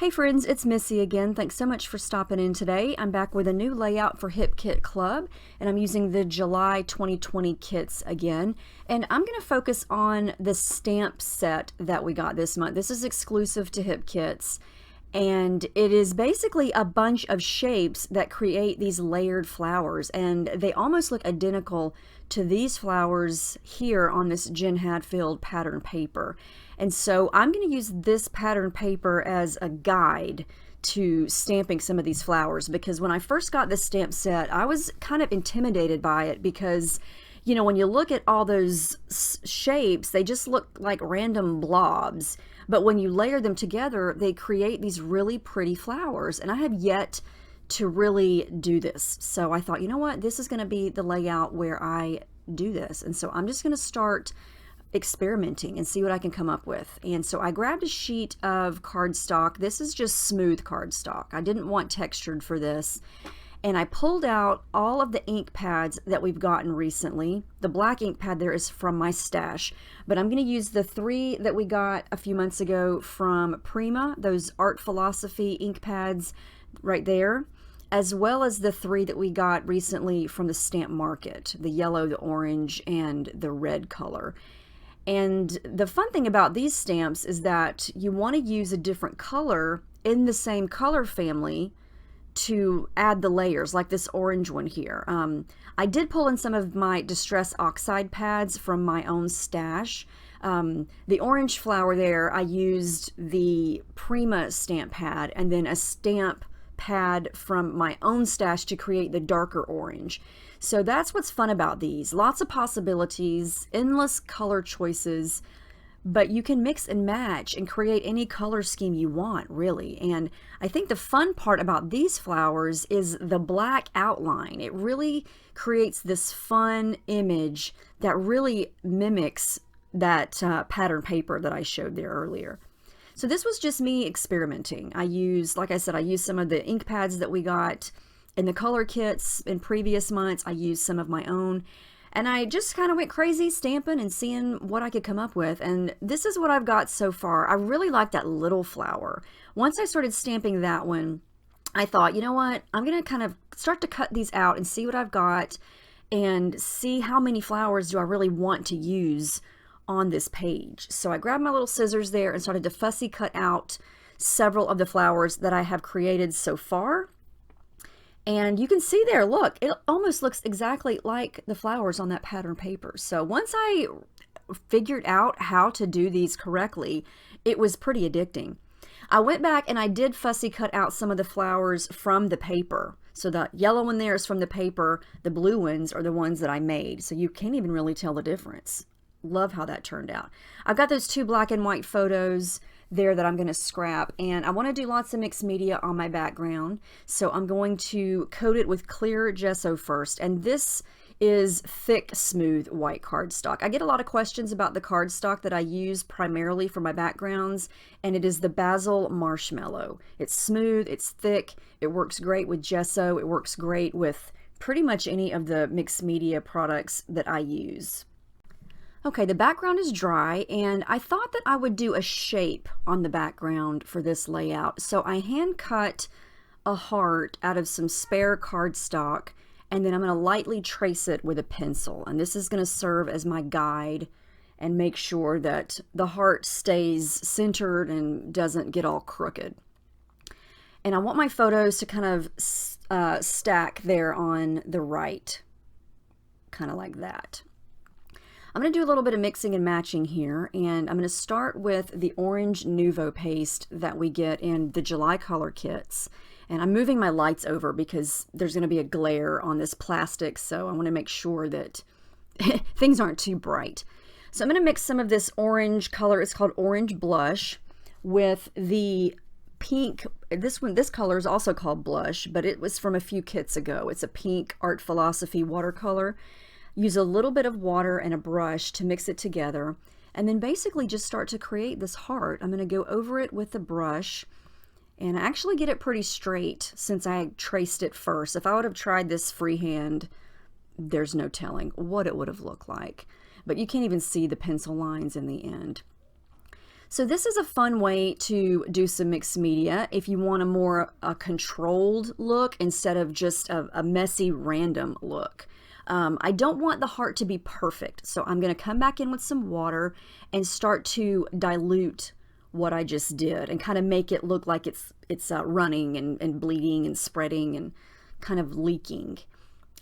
Hey friends, it's Missy again. Thanks so much for stopping in today. I'm back with a new layout for Hip Kit Club, and I'm using the July 2020 kits again. And I'm going to focus on the stamp set that we got this month. This is exclusive to Hip Kits, and it is basically a bunch of shapes that create these layered flowers, and they almost look identical to these flowers here on this Jen Hadfield pattern paper. And so I'm going to use this pattern paper as a guide to stamping some of these flowers, because when I first got this stamp set, I was kind of intimidated by it because, you know, when you look at all those shapes, they just look like random blobs. But when you layer them together, they create these really pretty flowers. And I have yet to really do this. So I thought, you know what, this is going to be the layout where I do this. And so I'm just going to start experimenting and see what I can come up with. And so I grabbed a sheet of cardstock. This is just smooth cardstock. I didn't want textured for this. And I pulled out all of the ink pads that we've gotten recently. The black ink pad there is from my stash, but I'm going to use the 3 that we got a few months ago from Prima, those Art Philosophy ink pads right there, as well as the 3 that we got recently from the Stamp Market, the yellow, the orange, and the red color. And the fun thing about these stamps is that you want to use a different color in the same color family to add the layers, like this orange one here. I did pull in some of my Distress Oxide pads from my own stash. The orange flower there, I used the Prima stamp pad and then a stamp pad from my own stash to create the darker orange. So that's what's fun about these. Lots of possibilities, endless color choices, but you can mix and match and create any color scheme you want, really. And I think the fun part about these flowers is the black outline. It really creates this fun image that really mimics that pattern paper that I showed there earlier. So this was just me experimenting. I used, like I said, I used some of the ink pads that we got in the color kits in previous months. I used some of my own, and I just kind of went crazy stamping and seeing what I could come up with. And this is what I've got so far. I really like that little flower. Once I started stamping that one, I thought, you know what, I'm going to kind of start to cut these out and see what I've got and see how many flowers do I really want to use on this page. So I grabbed my little scissors there and started to fussy cut out several of the flowers that I have created so far. And you can see there, look, it almost looks exactly like the flowers on that pattern paper. So once I figured out how to do these correctly, it was pretty addicting. I went back and I did fussy cut out some of the flowers from the paper. So the yellow one there is from the paper, the blue ones are the ones that I made. So you can't even really tell the difference. Love how that turned out. I've got those 2 black and white photos there that I'm going to scrap, and I want to do lots of mixed media on my background, so I'm going to coat it with clear gesso first. And this is thick, smooth white cardstock. I get a lot of questions about the cardstock that I use primarily for my backgrounds, and it is the Basil Marshmallow. It's smooth, it's thick, it works great with gesso, it works great with pretty much any of the mixed media products that I use. Okay, the background is dry, and I thought that I would do a shape on the background for this layout. So I hand cut a heart out of some spare cardstock, and then I'm going to lightly trace it with a pencil. And this is going to serve as my guide and make sure that the heart stays centered and doesn't get all crooked. And I want my photos to kind of stack there on the right, kind of like that. I'm going to do a little bit of mixing and matching here, and I'm going to start with the orange Nuvo paste that we get in the July color kits. And I'm moving my lights over because there's going to be a glare on this plastic, so I want to make sure that things aren't too bright. So I'm going to mix some of this orange color, it's called Orange Blush, with the pink. This color is also called Blush, but it was from a few kits ago. It's a pink Art Philosophy watercolor. Use a little bit of water and a brush to mix it together, and then basically just start to create this heart. I'm going to go over it with the brush and actually get it pretty straight since I traced it first. If I would have tried this freehand, there's no telling what it would have looked like. But you can't even see the pencil lines in the end. So this is a fun way to do some mixed media if you want a controlled look instead of just a messy random look. I don't want the heart to be perfect, so I'm going to come back in with some water and start to dilute what I just did and kind of make it look like it's running and bleeding and spreading and kind of leaking.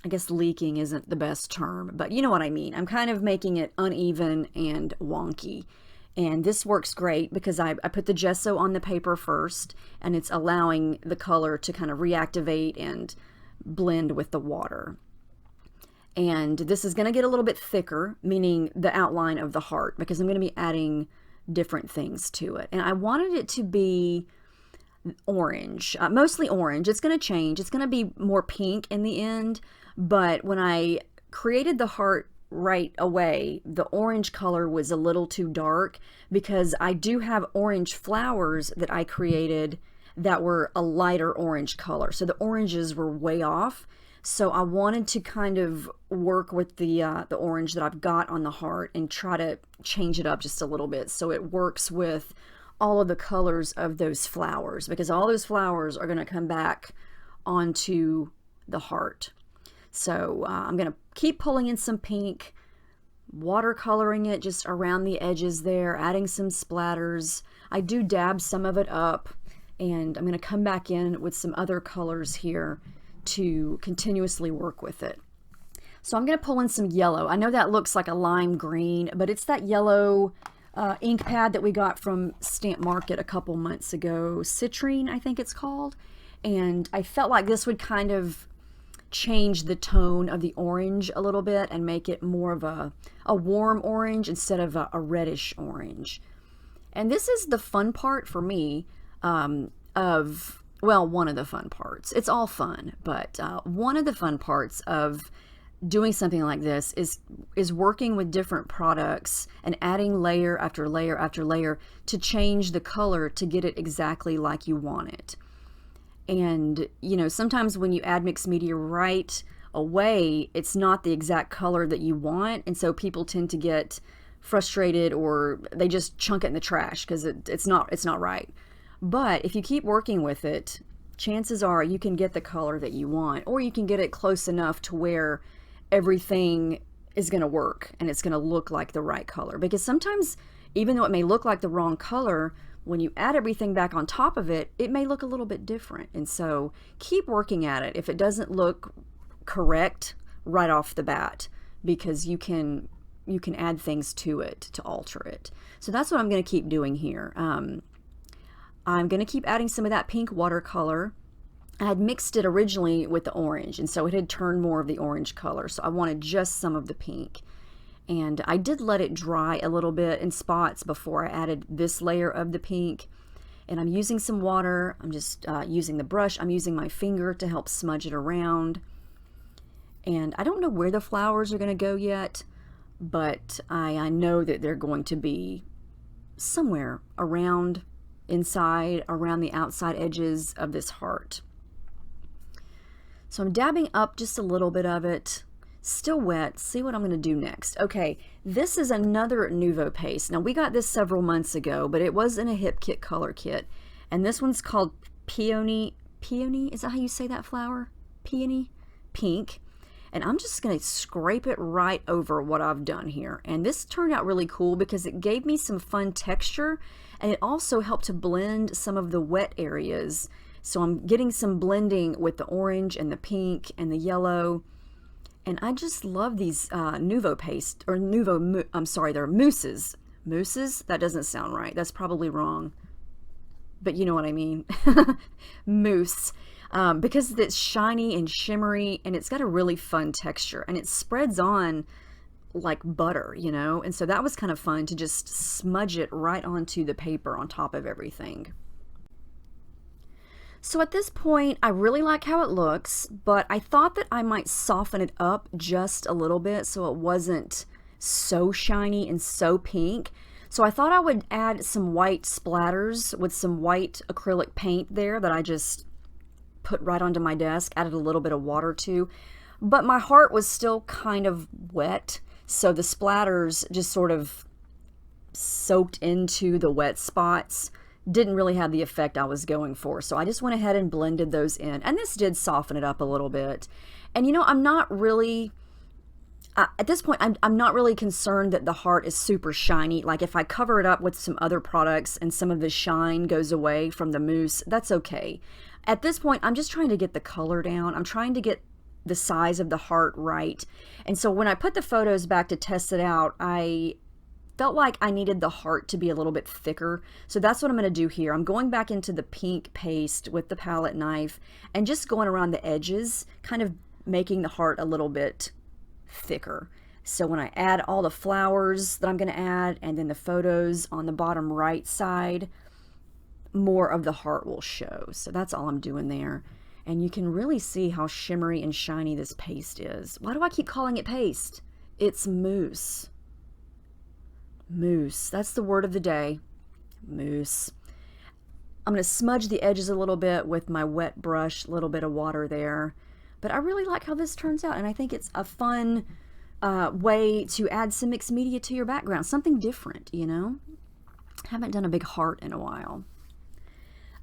I guess leaking isn't the best term, but you know what I mean. I'm kind of making it uneven and wonky. And this works great because I put the gesso on the paper first, and it's allowing the color to kind of reactivate and blend with the water. And this is going to get a little bit thicker, meaning the outline of the heart, because I'm going to be adding different things to it. And I wanted it to be orange, mostly orange. It's going to change. It's going to be more pink in the end. But when I created the heart right away, the orange color was a little too dark because I do have orange flowers that I created that were a lighter orange color. So the oranges were way off. So I wanted to kind of work with the orange that I've got on the heart and try to change it up just a little bit so it works with all of the colors of those flowers, because all those flowers are going to come back onto the heart. So I'm going to keep pulling in some pink, watercoloring it just around the edges there, adding some splatters. I do dab some of it up, and I'm going to come back in with some other colors here to continuously work with it. So I'm going to pull in some yellow. I know that looks like a lime green, but it's that yellow ink pad that we got from Stamp Market a couple months ago. Citrine, I think it's called. And I felt like this would kind of change the tone of the orange a little bit and make it more of a warm orange instead of a reddish orange. And this is the fun part for me well, one of the fun parts. It's all fun, but one of the fun parts of doing something like this is working with different products and adding layer after layer after layer to change the color to get it exactly like you want it. And, you know, sometimes when you add mixed media right away, it's not the exact color that you want. And so people tend to get frustrated or they just chunk it in the trash because it's not right. But if you keep working with it, chances are you can get the color that you want, or you can get it close enough to where everything is going to work and it's going to look like the right color. Because sometimes, even though it may look like the wrong color, when you add everything back on top of it, it may look a little bit different. And so keep working at it if it doesn't look correct right off the bat, because you can add things to it to alter it. So that's what I'm going to keep doing here. I'm going to keep adding some of that pink watercolor. I had mixed it originally with the orange, and so it had turned more of the orange color. So I wanted just some of the pink. And I did let it dry a little bit in spots before I added this layer of the pink. And I'm using some water. I'm just using the brush. I'm using my finger to help smudge it around. And I don't know where the flowers are going to go yet, but I know that they're going to be somewhere around inside, around the outside edges of this heart. So I'm dabbing up just a little bit of it. Still wet. See what I'm going to do next. Okay, this is another Nuvo paste. Now, we got this several months ago, but it was in a Hip Kit color kit. And this one's called Peony. Peony? Is that how you say that flower? Peony? Pink. And I'm just going to scrape it right over what I've done here. And this turned out really cool because it gave me some fun texture, and it also helped to blend some of the wet areas. So I'm getting some blending with the orange and the pink and the yellow. And I just love these Nuvo paste, or they're mousses. Mousses? That doesn't sound right. That's probably wrong. But you know what I mean. Mousse. Because it's shiny and shimmery, and it's got a really fun texture, and it spreads on like butter, you know? And so that was kind of fun to just smudge it right onto the paper on top of everything. So at this point, I really like how it looks, but I thought that I might soften it up just a little bit so it wasn't so shiny and so pink. So I thought I would add some white splatters with some white acrylic paint there that I just put right onto my desk, added a little bit of water to. But my heart was still kind of wet, so the splatters just sort of soaked into the wet spots didn't really have the effect I was going for. So I just went ahead and blended those in. And this did soften it up a little bit. And you know, I'm not really, at this point, I'm not really concerned that the heart is super shiny. Like if I cover it up with some other products and some of the shine goes away from the mousse, that's okay. At this point, I'm just trying to get the color down. I'm trying to get the size of the heart right. And so when I put the photos back to test it out, I felt like I needed the heart to be a little bit thicker. So that's what I'm going to do here. I'm going back into the pink paste with the palette knife and just going around the edges, kind of making the heart a little bit thicker. So when I add all the flowers that I'm going to add and then the photos on the bottom right side, more of the heart will show. So that's all I'm doing there. And you can really see how shimmery and shiny this paste is. Why do I keep calling it paste? It's mousse. Mousse. That's the word of the day. Mousse. I'm going to smudge the edges a little bit with my wet brush, a little bit of water there. But I really like how this turns out, and I think it's a fun way to add some mixed media to your background. Something different, you know? Haven't done a big heart in a while.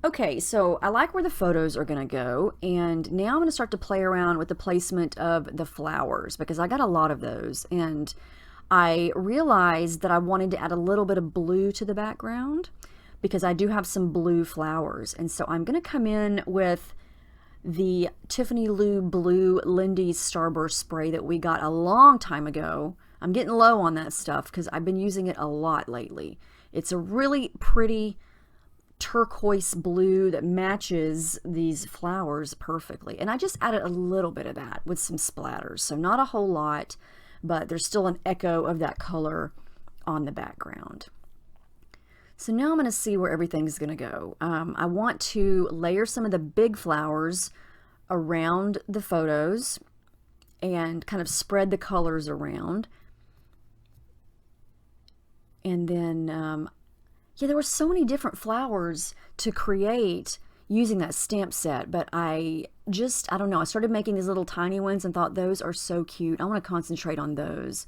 Okay, so I like where the photos are going to go, and now I'm going to start to play around with the placement of the flowers because I got a lot of those, and I realized that I wanted to add a little bit of blue to the background because I do have some blue flowers. And so I'm going to come in with the Tiffany Lou Blue Lindy's Starburst spray that we got a long time ago. I'm getting low on that stuff because I've been using it a lot lately. It's a really pretty turquoise blue that matches these flowers perfectly. And I just added a little bit of that with some splatters. So not a whole lot, but there's still an echo of that color on the background. So now I'm going to see where everything's going to go. I want to layer some of the big flowers around the photos and kind of spread the colors around. And then, yeah, there were so many different flowers to create using that stamp set, but I don't know, I started making these little tiny ones and thought those are so cute. I want to concentrate on those.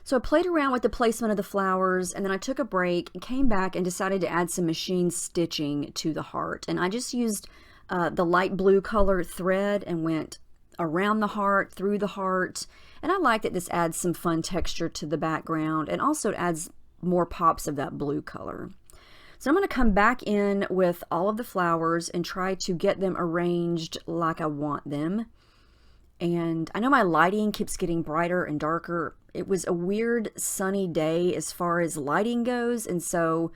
So I played around with the placement of the flowers, and then I took a break and came back and decided to add some machine stitching to the heart. And I just used the light blue color thread and went around the heart, through the heart. And I like that this adds some fun texture to the background, and also it adds more pops of that blue color. So I'm going to come back in with all of the flowers and try to get them arranged like I want them. And I know my lighting keeps getting brighter and darker. It was a weird sunny day as far as lighting goes, and so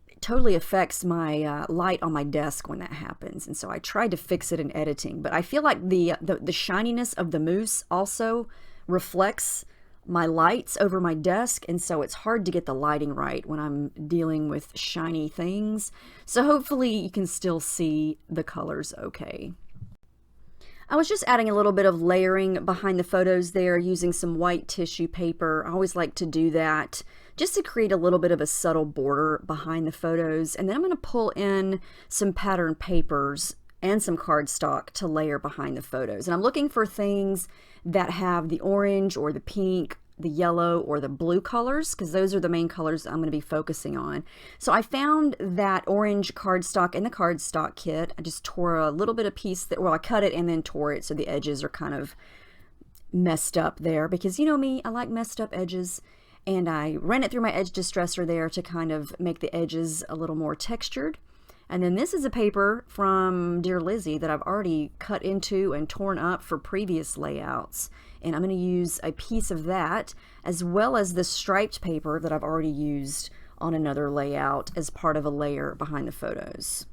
it totally affects my light on my desk when that happens. And so I tried to fix it in editing, but I feel like the shininess of the mousse also reflects my lights over my desk, and so it's hard to get the lighting right when I'm dealing with shiny things. So hopefully you can still see the colors okay. I was just adding a little bit of layering behind the photos there using some white tissue paper. I always like to do that just to create a little bit of a subtle border behind the photos. And then I'm going to pull in some pattern papers and some cardstock to layer behind the photos. And I'm looking for things that have the orange or the pink, the yellow or the blue colors, because those are the main colors I'm going to be focusing on. So I found that orange cardstock in the cardstock kit. I just tore a little bit of piece that, well, I cut it and then tore it so the edges are kind of messed up there, because you know me, I like messed up edges. And I ran it through my edge distresser there to kind of make the edges a little more textured. And then this is a paper from Dear Lizzy that I've already cut into and torn up for previous layouts. And I'm going to use a piece of that as well as the striped paper that I've already used on another layout as part of a layer behind the photos.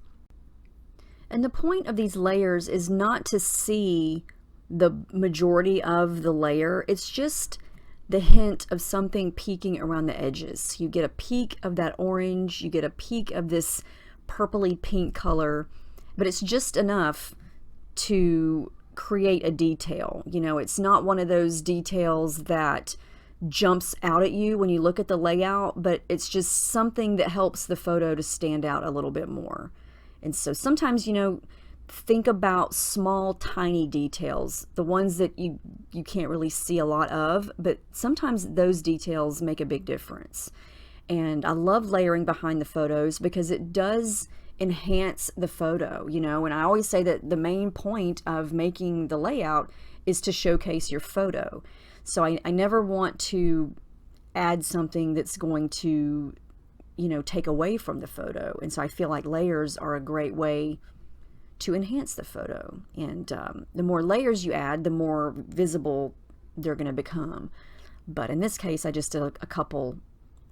And the point of these layers is not to see the majority of the layer. It's just the hint of something peeking around the edges. You get a peek of that orange, you get a peek of this purpley pink color, but it's just enough to create a detail. You know, it's not one of those details that jumps out at you when you look at the layout, but it's just something that helps the photo to stand out a little bit more. And so sometimes, you know, think about small, tiny details, the ones that you can't really see a lot of, but sometimes those details make a big difference. And I love layering behind the photos because it does enhance the photo, you know, and I always say that the main point of making the layout is to showcase your photo. So I never want to add something that's going to, you know, take away from the photo. And so I feel like layers are a great way to enhance the photo. And the more layers you add, the more visible they're going to become. But in this case, I just did a couple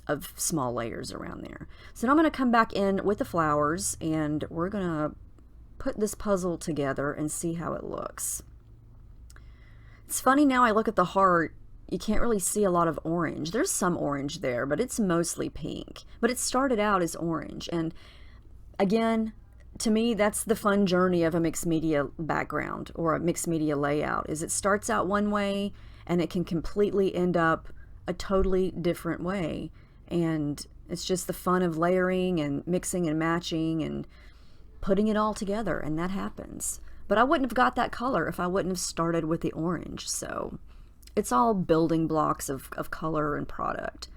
of small layers around there. So now I'm going to come back in with the flowers, and we're going to put this puzzle together and see how it looks. It's funny, now I look at the heart, you can't really see a lot of orange. There's some orange there, but it's mostly pink. But it started out as orange. And again, to me, that's the fun journey of a mixed media background or a mixed media layout, is it starts out one way and it can completely end up a totally different way. And it's just the fun of layering and mixing and matching and putting it all together, and that happens. But I wouldn't have got that color if I wouldn't have started with the orange. So it's all building blocks of color and product.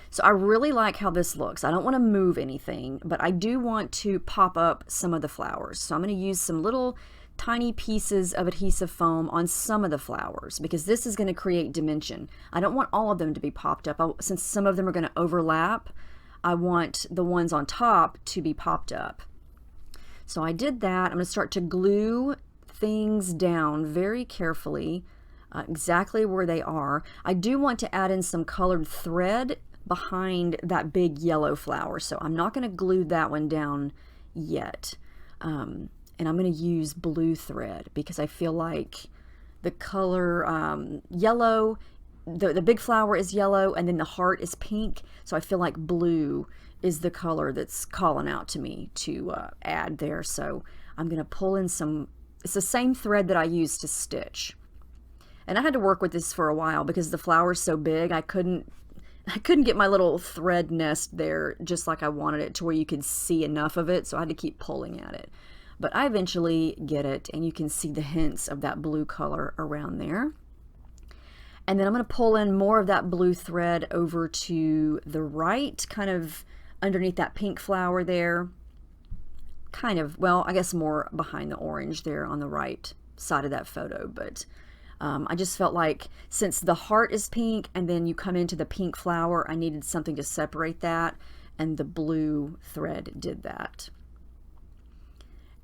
So I really like how this looks. I don't want to move anything, but I do want to pop up some of the flowers. So I'm going to use some little tiny pieces of adhesive foam on some of the flowers because this is going to create dimension. I don't want all of them to be popped up. Since some of them are going to overlap, I want the ones on top to be popped up. So I did that. I'm going to start to glue things down very carefully, exactly where they are. I do want to add in some colored thread behind that big yellow flower, so I'm not going to glue that one down yet. And I'm going to use blue thread because I feel like the color yellow, the big flower is yellow and then the heart is pink, so I feel like blue is the color that's calling out to me to add there. So I'm going to pull in some, it's the same thread that I used to stitch. And I had to work with this for a while because the flower's so big, I couldn't get my little thread nest there just like I wanted it to where you could see enough of it, so I had to keep pulling at it. But I eventually get it, and you can see the hints of that blue color around there. And then I'm going to pull in more of that blue thread over to the right, kind of underneath that pink flower there. Kind of, well, I guess more behind the orange there on the right side of that photo, but I just felt like since the heart is pink and then you come into the pink flower, I needed something to separate that, and the blue thread did that.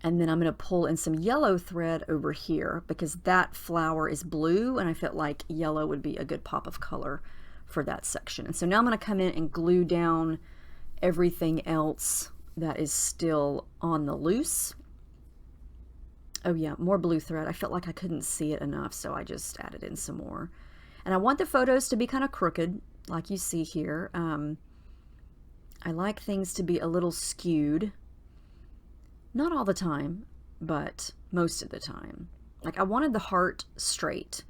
And then I'm going to pull in some yellow thread over here because that flower is blue and I felt like yellow would be a good pop of color for that section. And so now I'm going to come in and glue down everything else that is still on the loose. Oh yeah, more blue thread. I felt like I couldn't see it enough, so I just added in some more. And I want the photos to be kind of crooked, like you see here. I like things to be a little skewed. Not all the time, but most of the time. Like I wanted the heart straight,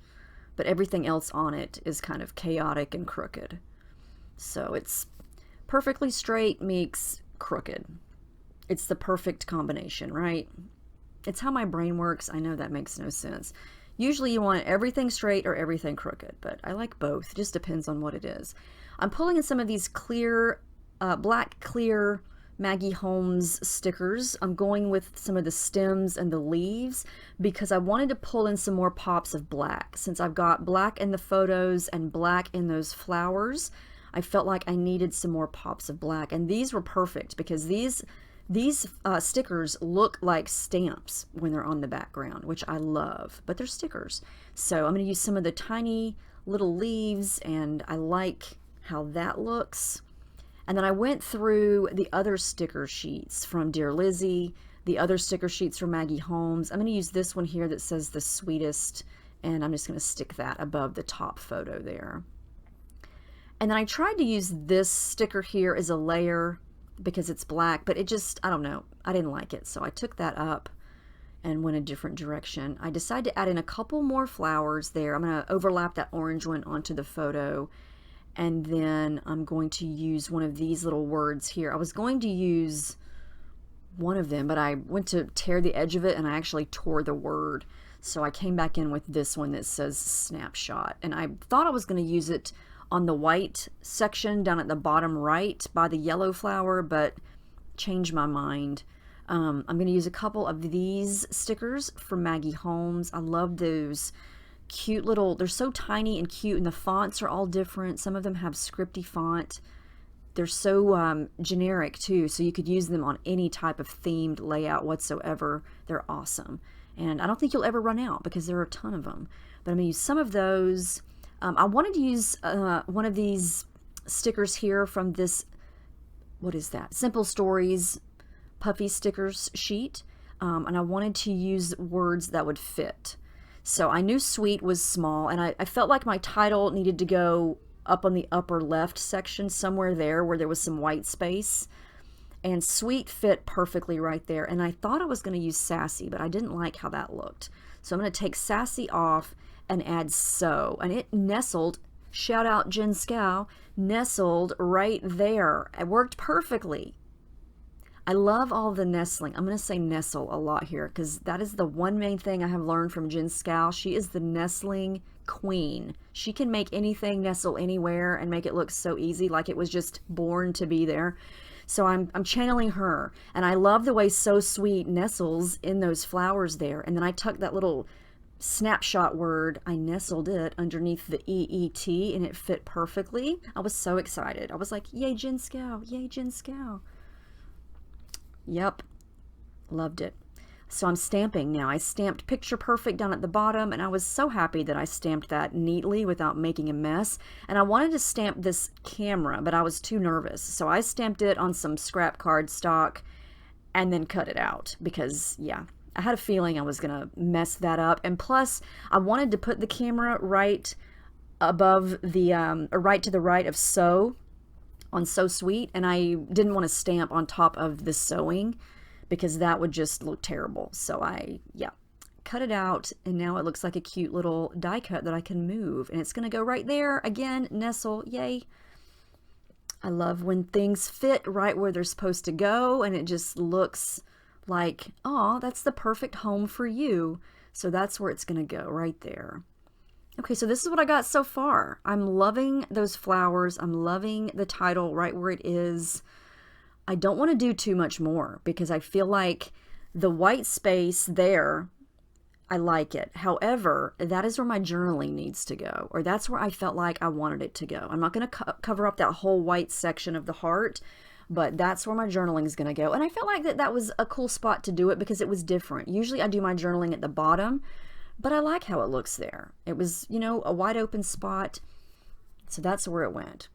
but everything else on it is kind of chaotic and crooked. So it's perfectly straight meets crooked. It's the perfect combination, right? It's how my brain works. I know that makes no sense. Usually you want everything straight or everything crooked, but I like both. It just depends on what it is. I'm pulling in some of these clear, black clear Maggie Holmes stickers. I'm going with some of the stems and the leaves because I wanted to pull in some more pops of black. Since I've got black in the photos and black in those flowers, I felt like I needed some more pops of black. And these were perfect because these stickers look like stamps when they're on the background, which I love, but they're stickers. So I'm going to use some of the tiny little leaves, and I like how that looks. And then I went through the other sticker sheets from Dear Lizzie, the other sticker sheets from Maggie Holmes. I'm going to use this one here that says The Sweetest, and I'm just going to stick that above the top photo there. And then I tried to use this sticker here as a layer because it's black, but it just, I don't know, I didn't like it. So I took that up and went a different direction. I decided to add in a couple more flowers there. I'm going to overlap that orange one onto the photo. And then I'm going to use one of these little words here. I was going to use one of them, but I went to tear the edge of it and I actually tore the word. So I came back in with this one that says snapshot, and I thought I was going to use it on the white section down at the bottom right by the yellow flower, but changed my mind. I'm going to use a couple of these stickers from Maggie Holmes. I love those cute little, they're so tiny and cute, and the fonts are all different. Some of them have scripty font. They're so generic too, so you could use them on any type of themed layout whatsoever. They're awesome. And I don't think you'll ever run out because there are a ton of them. But I'm going to use some of those. I wanted to use one of these stickers here from this, what is that? Simple Stories Puffy Stickers sheet. And I wanted to use words that would fit. So I knew sweet was small, and I felt like my title needed to go up on the upper left section, somewhere there where there was some white space. And sweet fit perfectly right there. And I thought I was going to use sassy, but I didn't like how that looked. So I'm going to take sassy off and add so. And it nestled, shout out Jen Scow, nestled right there. It worked perfectly. I love all the nestling. I'm going to say nestle a lot here because that is the one main thing I have learned from Jen Scow. She is the nestling queen. She can make anything nestle anywhere and make it look so easy, like it was just born to be there. So I'm channeling her, and I love the way So Sweet nestles in those flowers there. And then I tucked that little snapshot word, I nestled it underneath the EET, and it fit perfectly. I was so excited. I was like, yay, Jen Scow, yay, Jen Scow. Yep, loved it. So I'm stamping now. I stamped picture perfect down at the bottom, and I was so happy that I stamped that neatly without making a mess. And I wanted to stamp this camera, but I was too nervous. So I stamped it on some scrap cardstock and then cut it out because, yeah, I had a feeling I was going to mess that up. And plus, I wanted to put the camera right above the, right to the right of So on So Sweet, and I didn't want to stamp on top of the sewing because that would just look terrible. So I, yeah, cut it out, and now it looks like a cute little die cut that I can move, and it's going to go right there. Again, nestle, yay. I love when things fit right where they're supposed to go, and it just looks like, oh, that's the perfect home for you. So that's where it's going to go, right there. Okay, so this is what I got so far. I'm loving those flowers. I'm loving the title right where it is. I don't want to do too much more because I feel like the white space there, I like it. However, that is where my journaling needs to go, or that's where I felt like I wanted it to go. I'm not going to cover up that whole white section of the heart, but that's where my journaling is going to go. And I felt like that was a cool spot to do it because it was different. Usually I do my journaling at the bottom, but I like how it looks there. It was, you know, a wide open spot. So that's where it went.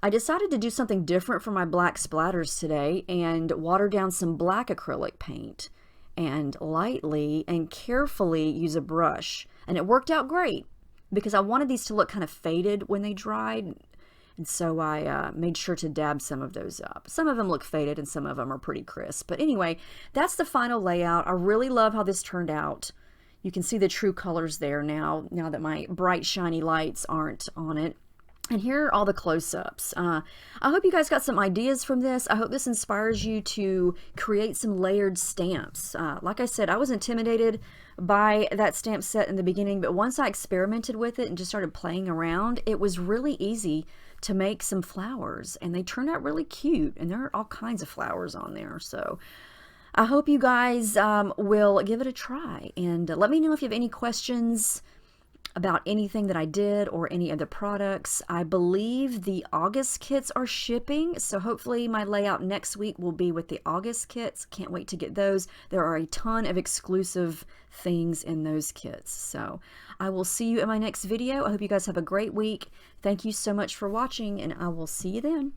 I decided to do something different for my black splatters today and water down some black acrylic paint and lightly and carefully use a brush. And it worked out great because I wanted these to look kind of faded when they dried. And so I made sure to dab some of those up. Some of them look faded and some of them are pretty crisp. But anyway, that's the final layout. I really love how this turned out. You can see the true colors there now that my bright shiny lights aren't on it. And here are all the close-ups. I hope you guys got some ideas from this. I hope this inspires you to create some layered stamps. Like I said, I was intimidated by that stamp set in the beginning, but once I experimented with it and just started playing around, it was really easy to make some flowers, and they turned out really cute, and there are all kinds of flowers on there. So I hope you guys will give it a try, and let me know if you have any questions about anything that I did or any of the products. I believe the August kits are shipping, so hopefully my layout next week will be with the August kits. Can't wait to get those. There are a ton of exclusive things in those kits. So I will see you in my next video. I hope you guys have a great week. Thank you so much for watching, and I will see you then.